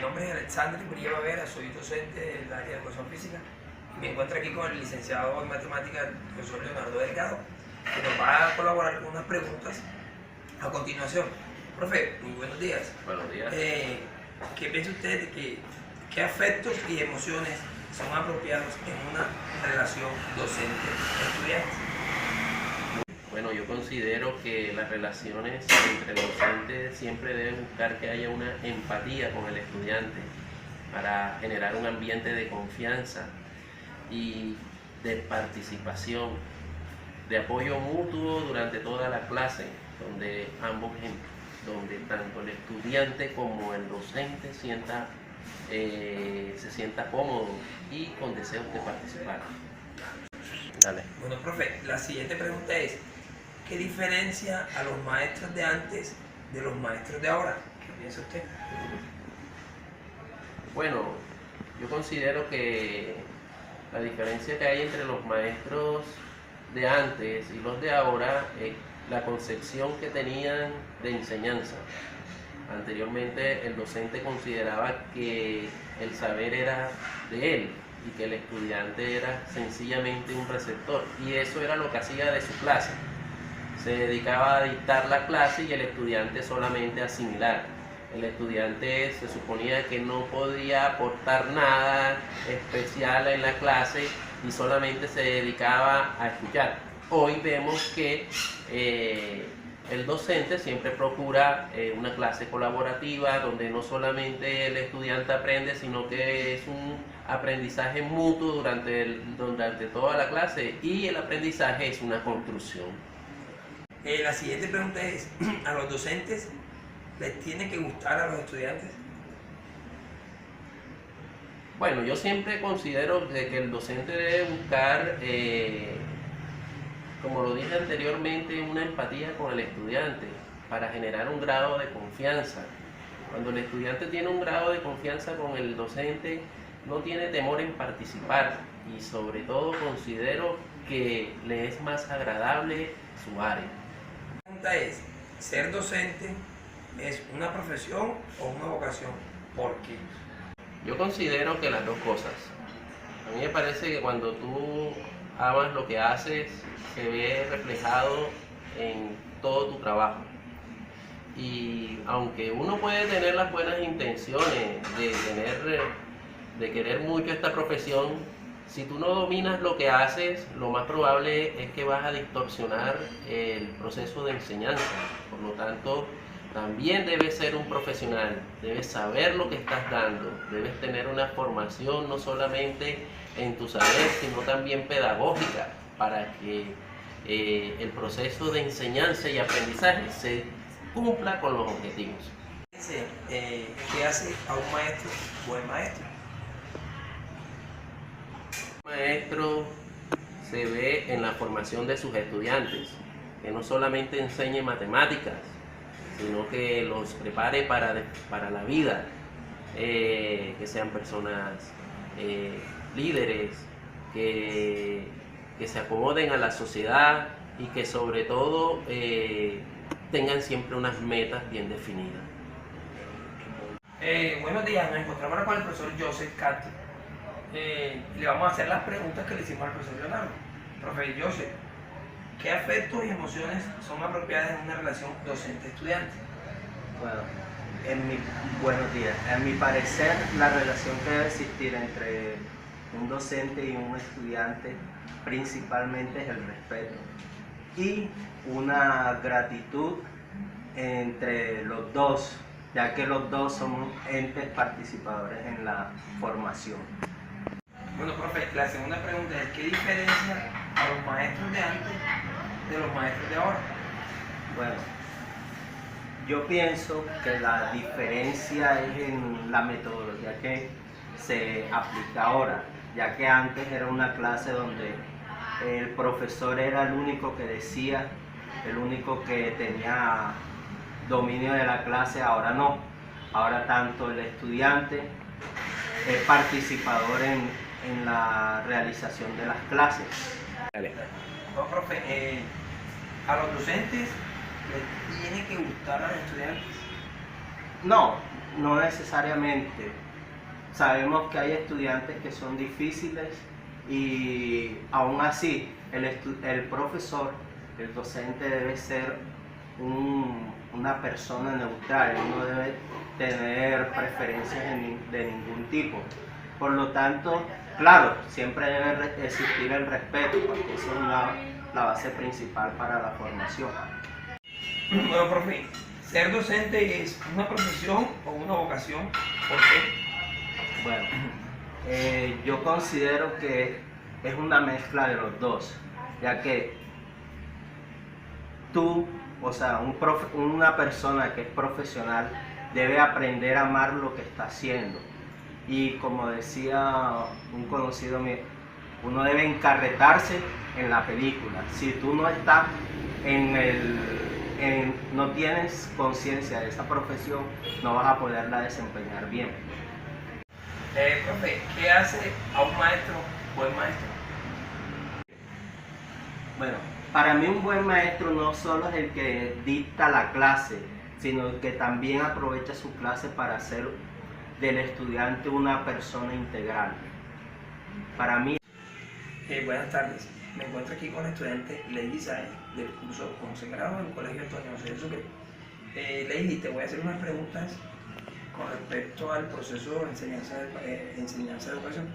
nombre es Alexander Bría Bavera, soy docente del área de educación física y me encuentro aquí con el licenciado en matemáticas, profesor Leonardo Delgado, que nos va a colaborar con unas preguntas a continuación. Profe, muy buenos días. Buenos días. ¿Qué piensa usted de qué afectos y emociones son apropiados en una relación docente-estudiante? Bueno, yo considero que las relaciones entre docentes siempre deben buscar que haya una empatía con el estudiante para generar un ambiente de confianza y de participación, de apoyo mutuo durante toda la clase, donde tanto el estudiante como el docente se sienta cómodo y con deseos de participar. Dale. Bueno, profe, la siguiente pregunta es, ¿qué diferencia a los maestros de antes de los maestros de ahora? ¿Qué piensa usted? Bueno, yo considero que la diferencia que hay entre los maestros de antes y los de ahora es la concepción que tenían de enseñanza. Anteriormente el docente consideraba que el saber era de él y que el estudiante era sencillamente un receptor, y eso era lo que hacía de su clase. Se dedicaba a dictar la clase y el estudiante solamente a asimilar. El estudiante se suponía que no podía aportar nada especial en la clase y solamente se dedicaba a escuchar. Hoy vemos que el docente siempre procura una clase colaborativa donde no solamente el estudiante aprende, sino que es un aprendizaje mutuo durante toda la clase, y el aprendizaje es una construcción. La siguiente pregunta es, ¿a los docentes les tiene que gustar a los estudiantes? Bueno, yo siempre considero que el docente debe buscar, como lo dije anteriormente, una empatía con el estudiante para generar un grado de confianza. Cuando el estudiante tiene un grado de confianza con el docente, no tiene temor en participar, y sobre todo considero que le es más agradable su área. La pregunta es, ¿ser docente es una profesión o una vocación? ¿Por qué? Yo considero que las dos cosas. A mí me parece que cuando tú amas lo que haces, se ve reflejado en todo tu trabajo. Y aunque uno puede tener las buenas intenciones de querer mucho esta profesión, si tú no dominas lo que haces, lo más probable es que vas a distorsionar el proceso de enseñanza. Por lo tanto, también debes ser un profesional, debes saber lo que estás dando, debes tener una formación no solamente en tu saber, sino también pedagógica, para que el proceso de enseñanza y aprendizaje se cumpla con los objetivos. ¿Qué hace a un maestro buen maestro? Un maestro se ve en la formación de sus estudiantes, que no solamente enseñe matemáticas, sino que los prepare para la vida, que sean personas líderes, que se acomoden a la sociedad y que sobre todo tengan siempre unas metas bien definidas. Buenos días, nos encontramos ahora con el profesor Joseph Castro. Le vamos a hacer las preguntas que le hicimos al profesor Leonardo. Profe Joseph, ¿qué afectos y emociones son apropiadas en una relación docente-estudiante? Bueno, buenos días. En mi parecer, la relación que debe existir entre un docente y un estudiante principalmente es el respeto y una gratitud entre los dos, ya que los dos somos entes participadores en la formación. Bueno, profe, la segunda pregunta es, ¿qué diferencia a los maestros de antes de los maestros de ahora? Bueno, yo pienso que la diferencia es en la metodología que se aplica ahora, ya que antes era una clase donde el profesor era el único que decía, el único que tenía dominio de la clase. Ahora no, ahora tanto el estudiante es participador en la realización de las clases. Dale. No, profe, ¿a los docentes les tiene que gustar a los estudiantes? No, no necesariamente. Sabemos que hay estudiantes que son difíciles y aún así el profesor, el docente debe ser una persona neutral, no debe tener preferencias de ningún tipo. Por lo tanto, claro, siempre debe existir el respeto, porque eso es la base principal para la formación. Bueno, profe, ¿ser docente es una profesión o una vocación? ¿Por qué? Bueno, yo considero que es una mezcla de los dos, ya que tú, o sea, una persona que es profesional debe aprender a amar lo que está haciendo. Y como decía un conocido mío, uno debe encarretarse en la película. Si tú no estás no tienes conciencia de esa profesión, no vas a poderla desempeñar bien. Profe, ¿qué hace a un maestro buen maestro? Bueno, para mí un buen maestro no solo es el que dicta la clase, sino el que también aprovecha su clase para hacer del estudiante una persona integral. Para mí... Buenas tardes, me encuentro aquí con la estudiante Lady Sáenz del curso 11 grado del Colegio Antonio José de Sucre. Lady, te voy a hacer unas preguntas con respecto al proceso de enseñanza-educación.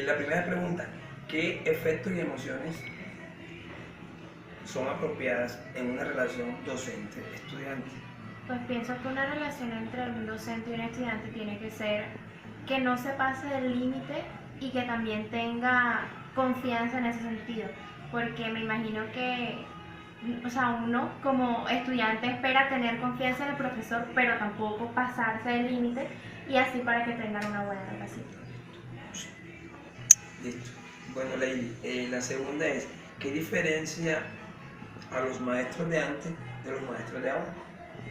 La primera pregunta, ¿qué efectos y emociones son apropiadas en una relación docente-estudiante? Pues pienso que una relación entre un docente y un estudiante tiene que ser que no se pase del límite y que también tenga confianza en ese sentido, porque me imagino que, o sea, uno como estudiante espera tener confianza en el profesor, pero tampoco pasarse del límite, y así para que tengan una buena relación. Listo. Bueno, Lady, la segunda es, ¿qué diferencia a los maestros de antes de los maestros de ahora?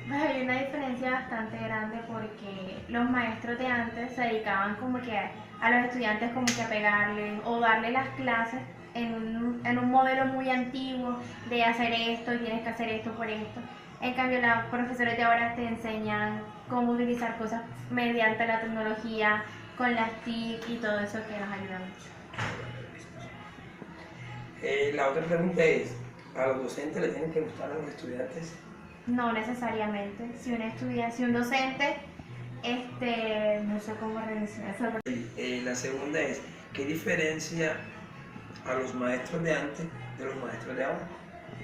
Pues hay una diferencia bastante grande, porque los maestros de antes se dedicaban como que a los estudiantes como que a pegarles o darle las clases en un modelo muy antiguo de hacer esto y tienes que hacer esto por esto. En cambio, los profesores de ahora te enseñan cómo utilizar cosas mediante la tecnología, con las TIC y todo eso que nos ayuda mucho. La otra pregunta es, ¿a los docentes les tienen que gustar a los estudiantes? No necesariamente. Si un docente, no sé cómo realizar eso. La segunda es, ¿qué diferencia a los maestros de antes de los maestros de ahora?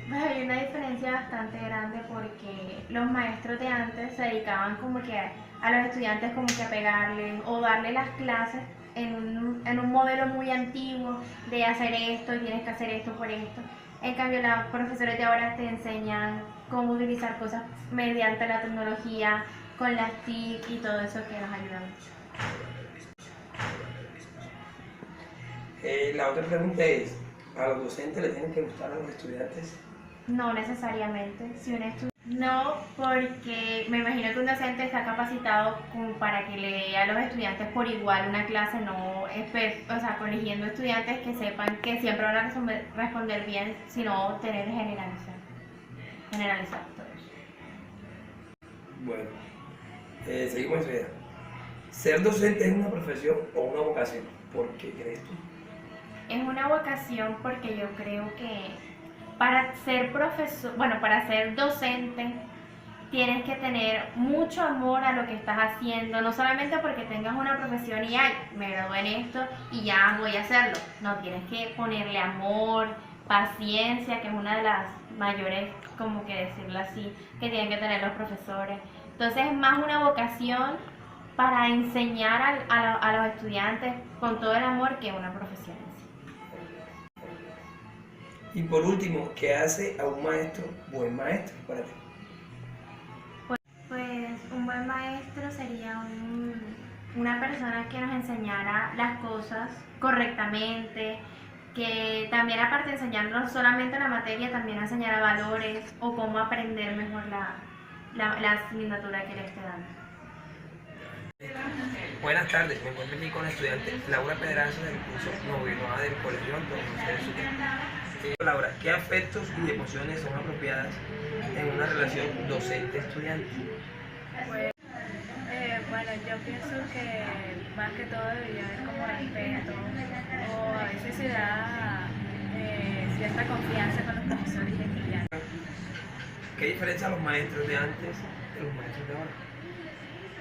Pues hay una diferencia bastante grande, porque los maestros de antes se dedicaban como que a los estudiantes como que a pegarles o darle las clases en un modelo muy antiguo de hacer esto y tienes que hacer esto por esto. En cambio, los profesores de ahora te enseñan cómo utilizar cosas mediante la tecnología, con las TIC y todo eso que nos ayuda mucho. La otra pregunta es, ¿a los docentes les tienen que gustar a los estudiantes? No necesariamente. No, porque me imagino que un docente está capacitado como para que le dé a los estudiantes por igual una clase, no corrigiendo estudiantes que sepan que siempre van a responder bien, sino tener generalizar todo eso. Bueno, seguimos enseguida. ¿Ser docente es una profesión o una vocación? ¿Por qué crees tú? Es una vocación, porque yo creo que para ser para ser docente tienes que tener mucho amor a lo que estás haciendo, no solamente porque tengas una profesión y me gradué en esto y ya voy a hacerlo. No, tienes que ponerle amor, paciencia, que es una de las mayores, como que decirlo así, que tienen que tener los profesores. Entonces es más una vocación para enseñar a los estudiantes con todo el amor que una profesión en sí. Y por último, ¿qué hace a un maestro buen maestro para ti? Pues un buen maestro sería una persona que nos enseñara las cosas correctamente, que también, aparte de enseñarnos solamente la materia, también nos enseñara valores o cómo aprender mejor la asignatura que le esté dando. Buenas tardes, me encuentro aquí con la estudiante Laura Pedraza del curso noveno A del Colegio Antonio José de Sucre. Laura, ¿qué afectos y emociones son apropiadas en una relación docente-estudiante? Bueno, yo pienso que más que todo debería haber como respeto o a veces se da cierta confianza con los profesores y estudiantes. ¿Qué diferencia los maestros de antes de los maestros de ahora?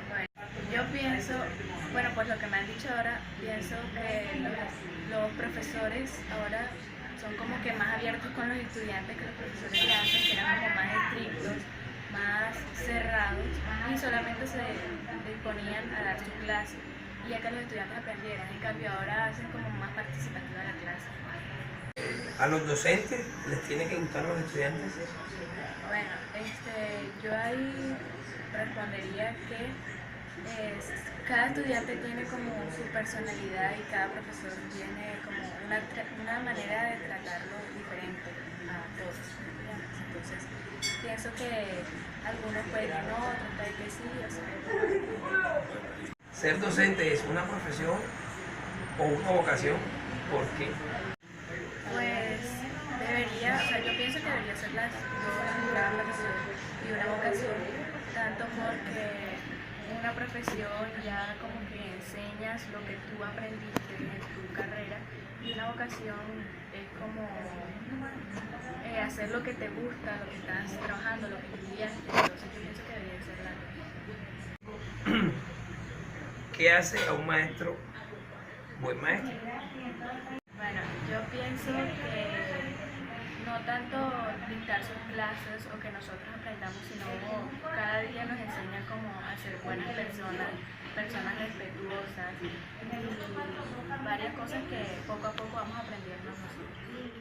Bueno, yo pienso, bueno, pues lo que me han dicho ahora, pienso que los profesores ahora son como que más abiertos con los estudiantes que los profesores de antes, que eran como más estrictos, más cerrados y solamente se disponían a dar su clase y a que los estudiantes aprendieran. En cambio ahora hacen como más participativa la clase. ¿A los docentes les tiene que gustar a los estudiantes? Bueno, yo ahí respondería que cada estudiante tiene como su personalidad y cada profesor tiene como una manera de tratarlo diferente a todos los estudiantes. Entonces, pienso que algunos pueden que no, otros pueden que sí, o sea. ¿Ser docente es una profesión o una vocación? ¿Por qué? Pues debería, o sea, yo pienso que debería ser las dos, una profesión y una vocación, tanto porque una profesión ya como que enseñas lo que tú aprendiste en tu carrera y una vocación es como hacer lo que te gusta, lo que estás trabajando, lo que estudiaste, entonces yo pienso que debería ser la dos. ¿Qué hace a un maestro buen maestro? Bueno, yo pienso que no tanto dictar sus clases o que nosotros aprendamos, sino cada día nos enseña como a ser buenas personas, personas respetuosas y varias cosas que poco a poco vamos aprendiendo nosotros.